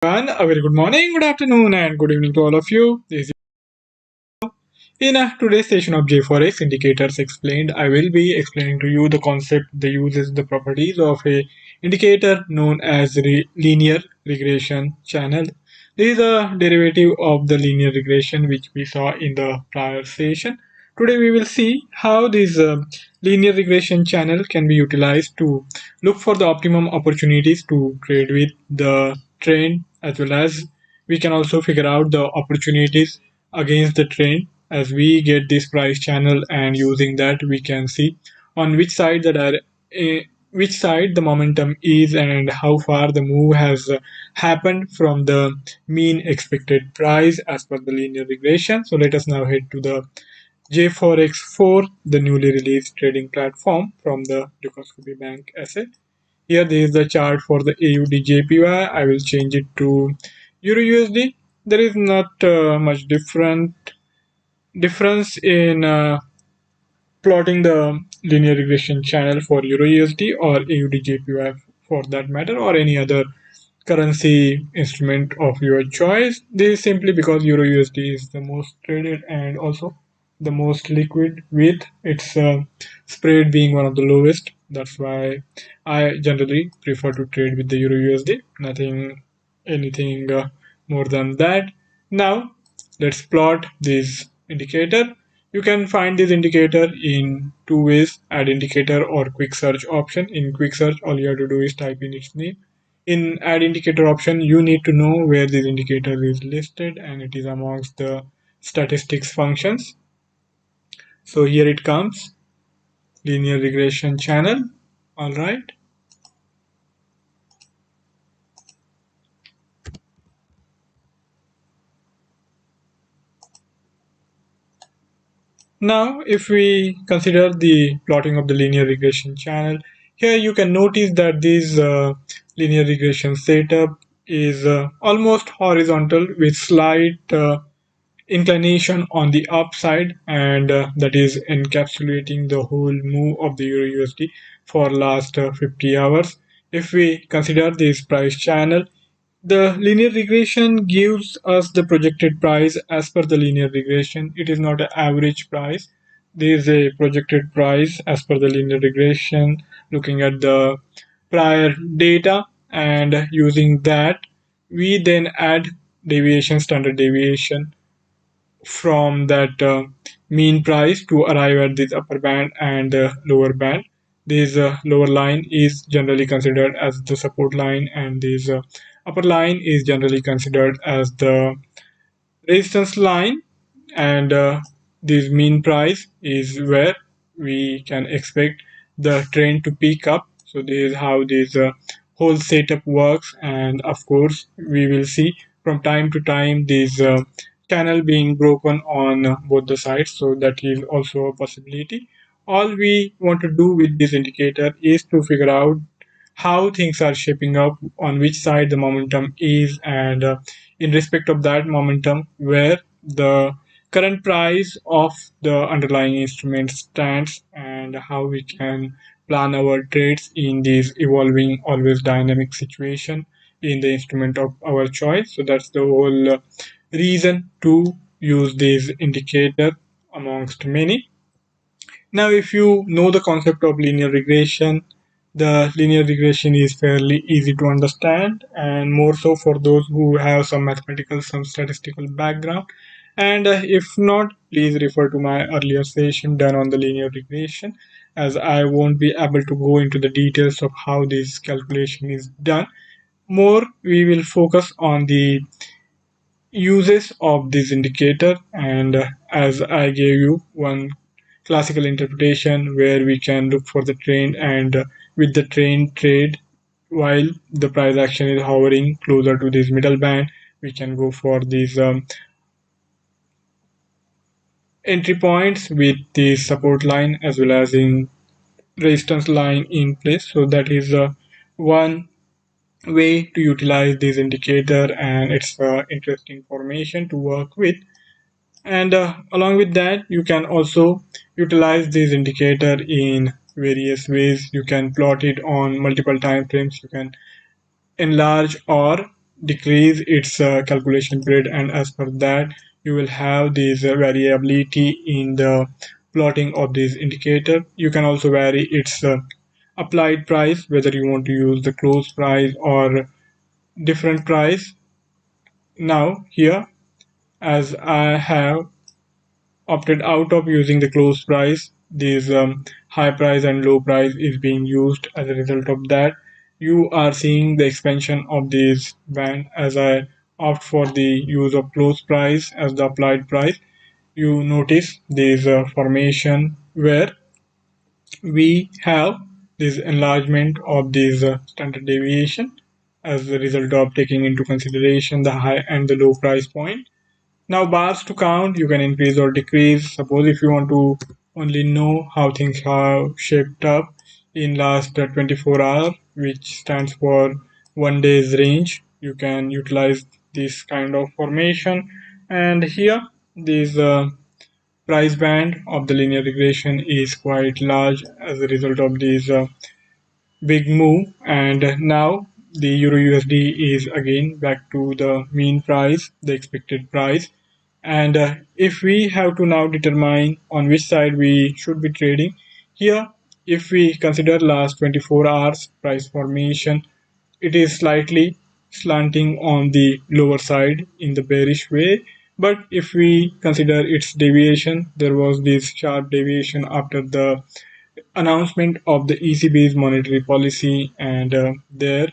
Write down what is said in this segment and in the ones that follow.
A very good morning, good afternoon, and good evening to all of you. In today's session of JForex Indicators Explained, I will be explaining to you the concept, the uses, the properties of a indicator known as linear regression channel. This is a derivative of the linear regression which we saw in the prior session. Today we will see how this linear regression channel can be utilized to look for the optimum opportunities to trade with the trend, as well as we can also figure out the opportunities against the trend as we get this price channel, and using that we can see on which side which side the momentum is and how far the move has happened from the mean expected price as per the linear regression. So let us now head to the JForex 4, the newly released trading platform from the Dukascopy Bank SA. Here there is the chart for the AUD JPY. I will change it to Euro USD. There is not much difference in plotting the linear regression channel for Euro USD or AUD JPY for that matter, or any other currency instrument of your choice. This is simply because Euro USD is the most traded and also the most liquid, with its spread being one of the lowest. That's why I generally prefer to trade with the Euro USD. Nothing, anything more than that. Now let's plot this indicator. You can find this indicator in two ways: add indicator or quick search option. In quick search, all you have to do is type in its name. In add indicator option, you need to know where this indicator is listed, and it is amongst the statistics functions. So here it comes, linear regression channel. All right. Now, if we consider the plotting of the linear regression channel, here you can notice that this linear regression setup is almost horizontal with slight inclination on the upside, and that is encapsulating the whole move of the Euro USD for last 50 hours. If we consider this price channel, the linear regression gives us the projected price as per the linear regression. It is not an average price. There is a projected price as per the linear regression, looking at the prior data, and using that we then add deviation, standard deviation from that mean price to arrive at this upper band and lower band. This lower line is generally considered as the support line, and this upper line is generally considered as the resistance line, and this mean price is where we can expect the trend to pick up. So this is how this whole setup works, and of course we will see from time to time this channel being broken on both the sides, so that is also a possibility. All we want to do with this indicator is to figure out how things are shaping up, on which side the momentum is, and in respect of that momentum, where the current price of the underlying instrument stands, and how we can plan our trades in this evolving, always dynamic situation in the instrument of our choice. So that's the whole reason to use this indicator amongst many. Now, if you know the concept of linear regression, the linear regression is fairly easy to understand, and more so for those who have some mathematical, some statistical background. And if not, please refer to my earlier session done on the linear regression, as I won't be able to go into the details of how this calculation is done. More, we will focus on the uses of this indicator, and as I gave you one classical interpretation where we can look for the trend, and with the trend trade while the price action is hovering closer to this middle band, we can go for these entry points with the support line as well as in resistance line in place. So that is one way to utilize this indicator, and it's interesting information to work with. And along with that, you can also utilize this indicator in various ways. You can plot it on multiple time frames. You can enlarge or decrease its calculation period, and as per that you will have this variability in the plotting of this indicator. You can also vary its applied price, whether you want to use the close price or different price. Now here, as I have opted out of using the close price, this high price and low price is being used. As a result of that, you are seeing the expansion of this band. As I opt for the use of close price as the applied price, you notice this formation where we have this enlargement of this standard deviation as a result of taking into consideration the high and the low price point. Now bars to count, you can increase or decrease. Suppose if you want to only know how things have shaped up in last 24 hours, which stands for 1 day's range, you can utilize this kind of formation. And here, this price band of the linear regression is quite large as a result of this big move. And now the euro USD is again back to the mean price, the expected price. And if we have to now determine on which side we should be trading, here if we consider last 24 hours price formation, it is slightly slanting on the lower side in the bearish way. But if we consider its deviation, there was this sharp deviation after the announcement of the ECB's monetary policy, and there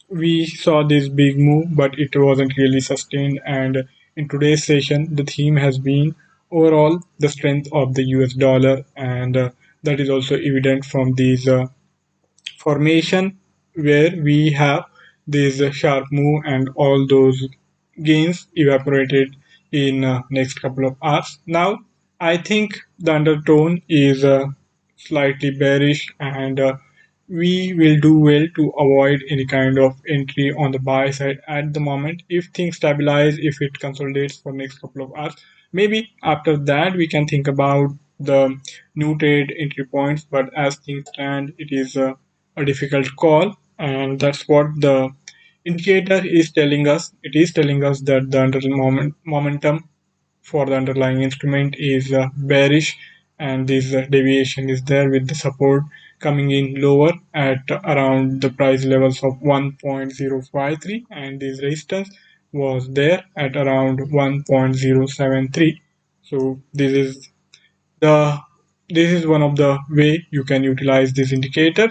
we saw this big move, but it wasn't really sustained. And in today's session, the theme has been overall the strength of the US dollar, and that is also evident from these formation where we have this sharp move and all those gains evaporated in next couple of hours. Now I think the undertone is slightly bearish, and we will do well to avoid any kind of entry on the buy side at the moment. If things stabilize, if it consolidates for next couple of hours, maybe after that we can think about the new trade entry points. But as things stand, it is a difficult call, and that's what the indicator is telling us. It is telling us that the underlying momentum for the underlying instrument is bearish, and this deviation is there with the support coming in lower at around the price levels of 1.053, and this resistance was there at around 1.073. So the this is one of the way you can utilize this indicator.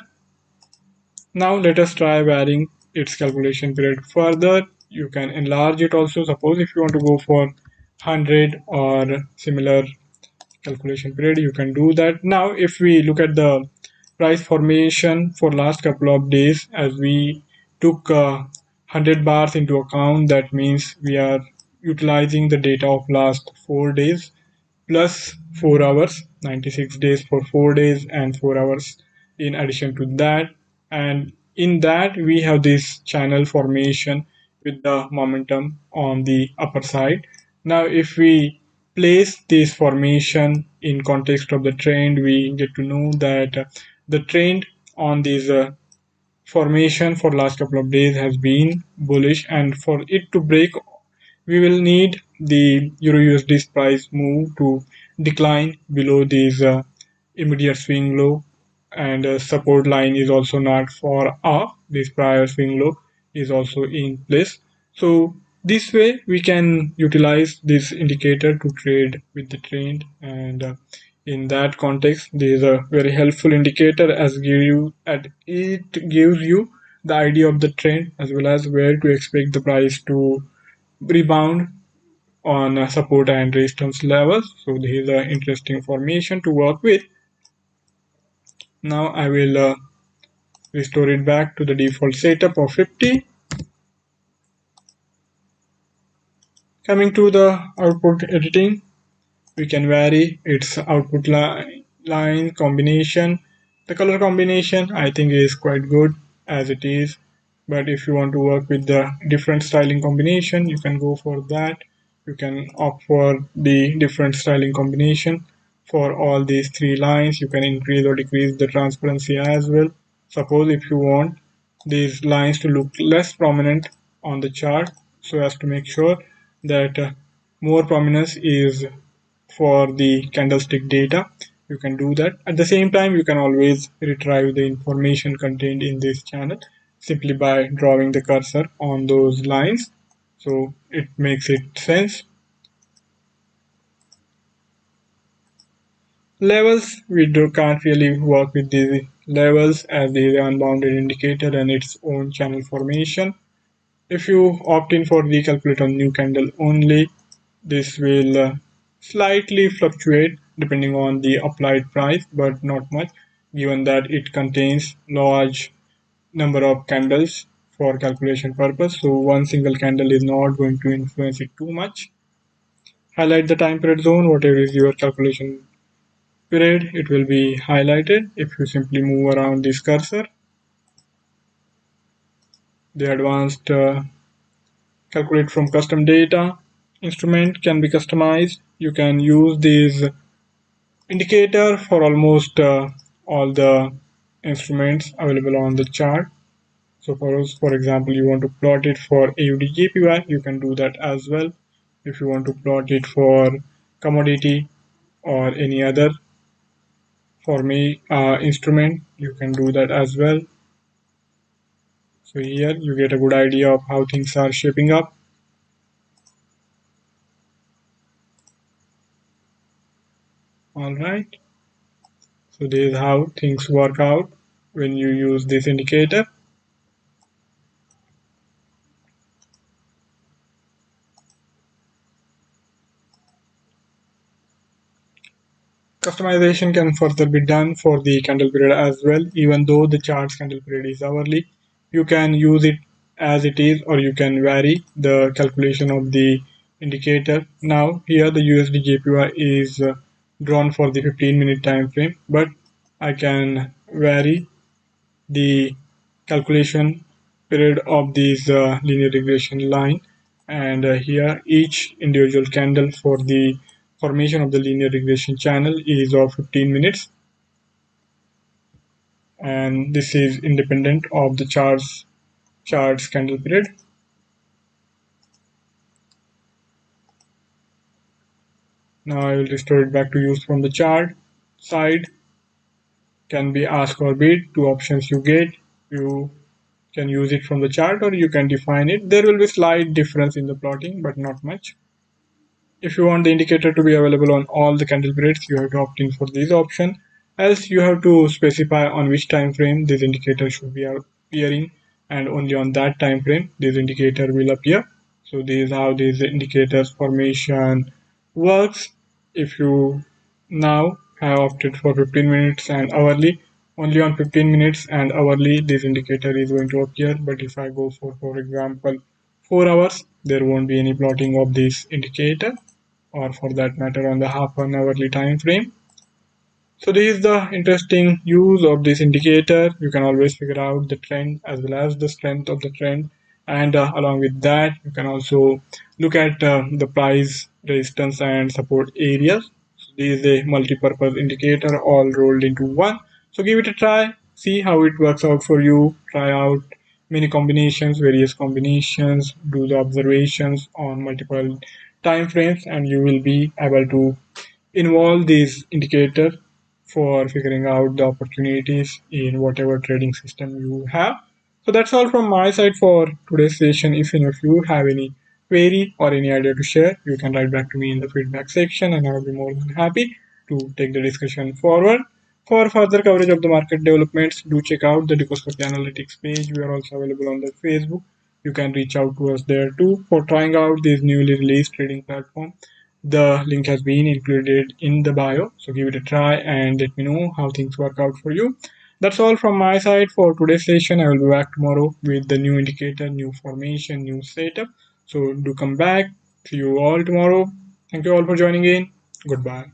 Now let us try varying its calculation period further. You can enlarge it also. Suppose if you want to go for 100 or similar calculation period, you can do that. Now if we look at the price formation for last couple of days, as we took 100 bars into account, that means we are utilizing the data of last 4 days plus 4 hours, 96 days for 4 days and 4 hours in addition to that. And in that we have this channel formation with the momentum on the upper side. Now if we place this formation in context of the trend, we get to know that the trend on this formation for last couple of days has been bullish, and for it to break, we will need the euro USD price move to decline below this immediate swing low, and support line is also not far off. This prior swing low is also in place. So this way we can utilize this indicator to trade with the trend, and in that context this is a very helpful indicator as it gives you the idea of the trend as well as where to expect the price to rebound on support and resistance levels. So this is an interesting formation to work with. Now I will restore it back to the default setup of 50. Coming to the output editing, we can vary its output line combination. The color combination I think is quite good as it is, but if you want to work with the different styling combination, you can go for that. You can opt for the different styling combination for all these three lines. You can increase or decrease the transparency as well. Suppose if you want these lines to look less prominent on the chart so as to make sure that more prominence is for the candlestick data. You can do that. At the same time, you can always retrieve the information contained in this channel simply by drawing the cursor on those lines. So it makes it sense. Levels, we can't really work with these levels as they are unbounded indicator and its own channel formation. If you opt in for recalculate on new candle only, this will slightly fluctuate depending on the applied price, but not much, given that it contains large number of candles for calculation purpose. So one single candle is not going to influence it too much. Highlight the time period zone, whatever is your calculation period, it will be highlighted if you simply move around this cursor. The advanced calculate from custom data instrument can be customized. You can use these indicator for almost all the instruments available on the chart. So for example, you want to plot it for AUD JPY, you can do that as well. If you want to plot it for commodity or any other for me instrument, you can do that as well. So here you get a good idea of how things are shaping up. All right. So this is how things work out when you use this indicator. Customization can further be done for the candle period as well. Even though the chart's candle period is hourly, you can use it as it is, or you can vary the calculation of the indicator. Now here the USD JPY is drawn for the 15-minute time frame, but I can vary the calculation period of this linear regression line, and here each individual candle for the formation of the linear regression channel is of 15 minutes, and this is independent of the chart's candle period. Now I will restore it back to use from the chart side. Can be ask or bid, two options you get. You can use it from the chart or you can define it. There will be slight difference in the plotting, but not much. If you want the indicator to be available on all the candle periods, you have to opt in for this option. Else you have to specify on which time frame this indicator should be appearing, and only on that time frame this indicator will appear. So this is how this indicator's formation works. If you now have opted for 15 minutes and hourly, only on 15 minutes and hourly this indicator is going to appear. But if I go for example 4 hours, there won't be any plotting of this indicator, or for that matter on the half an hourly time frame. So this is the interesting use of this indicator. You can always figure out the trend as well as the strength of the trend, and along with that you can also look at the price resistance and support areas. So this is a multi-purpose indicator all rolled into one. So give it a try, see how it works out for you. Try out many combinations, various combinations, do the observations on multiple time frames, and you will be able to involve these indicators for figuring out the opportunities in whatever trading system you have. So that's all from my side for today's session. If any of you have any query or any idea to share, you can write back to me in the feedback section and I will be more than happy to take the discussion forward. For further coverage of the market developments, do check out the Dukascopy Analytics page. We are also available on the Facebook. You can reach out to us there too for trying out this newly released trading platform. The link has been included in the bio, so give it a try and let me know how things work out for you. That's all from my side for today's session. I will be back tomorrow with the new indicator, new formation, new setup. So do come back. See you all tomorrow. Thank you all for joining in. Goodbye.